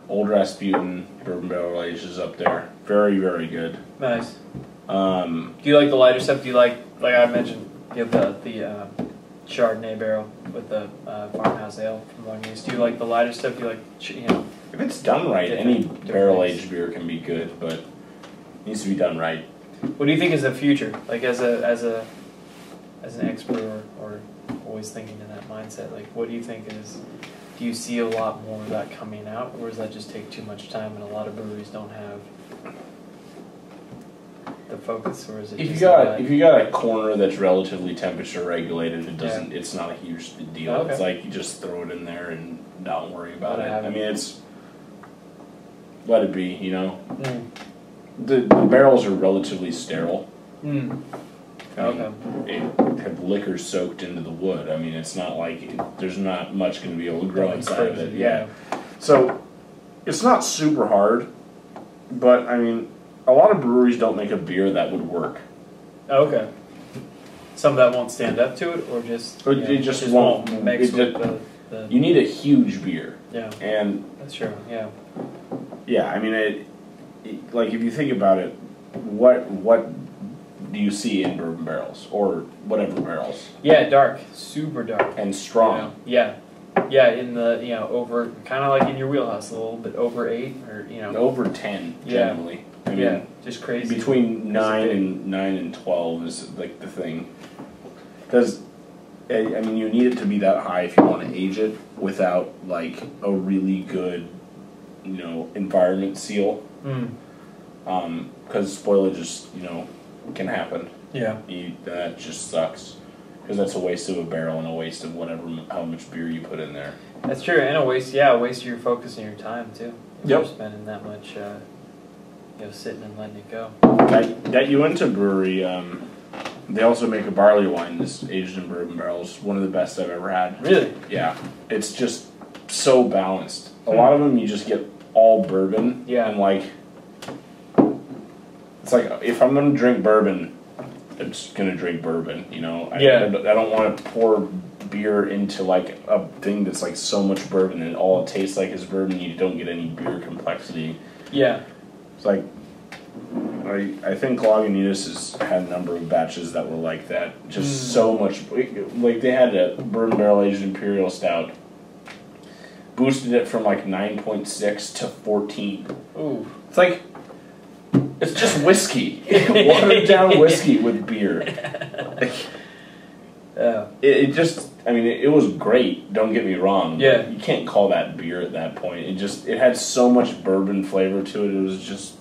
Old Rasputin Bourbon Barrel Aged is up there. Very, very good. Nice. Do you like the lighter stuff? Do you like I mentioned, you have the Chardonnay barrel with the farmhouse ale from Longyears. Do you like the lighter stuff? Do you like, if it's done right, any barrel aged beer can be good, but it needs to be done right. What do you think is the future? Like as an expert or always thinking in that mindset, like what do you think is? Do you see a lot more of that coming out, or does that just take too much time and a lot of breweries don't have the focus, or is it? If you got a corner that's relatively temperature regulated, it doesn't. Yeah. It's not a huge deal. Okay. It's like you just throw it in there and don't worry about it. I mean, it's let it be. The barrels are relatively sterile. Okay. It have liquor soaked into the wood. I mean, it's not like there's not much going to be able to grow inside of it. Yeah. So it's not super hard, but I mean, a lot of breweries don't make a beer that would work. Okay. Some that won't stand up to it, or just it just won't mix with the. You need a huge beer. Yeah. And that's true. Yeah. Yeah, I mean, like if you think about it, what do you see in bourbon barrels or whatever barrels? Yeah, dark, super dark, and strong. Yeah, in the over kind of like in your wheelhouse, a little bit over 8 or over 10 generally. I mean, just crazy. Between 9 and 12 is like the thing, because I mean you need it to be that high if you want to age it without like a really good environment seal. Because spoilage just can happen. Yeah. That just sucks. Because that's a waste of a barrel and a waste of how much beer you put in there. That's true, and a waste of your focus and your time too. If you're spending that much, sitting and letting it go. That Uinta brewery, they also make a barley wine that's aged in bourbon barrels. One of the best I've ever had. Really? Yeah. It's just so balanced. A lot of them you just get all bourbon. Yeah. And like, it's like if I'm gonna drink bourbon, I'm just gonna drink bourbon. I don't want to pour beer into like a thing that's like so much bourbon and all it tastes like is bourbon. You don't get any beer complexity. Yeah. It's like I think Lagunitas has had a number of batches that were like that. Just so much. Like they had a bourbon barrel aged imperial stout. Boosted it from like 9.6 to 14. Ooh. It's like, it's just whiskey. Watered down whiskey with beer. It was great, don't get me wrong. Yeah. You can't call that beer at that point. It had so much bourbon flavor to it. It was just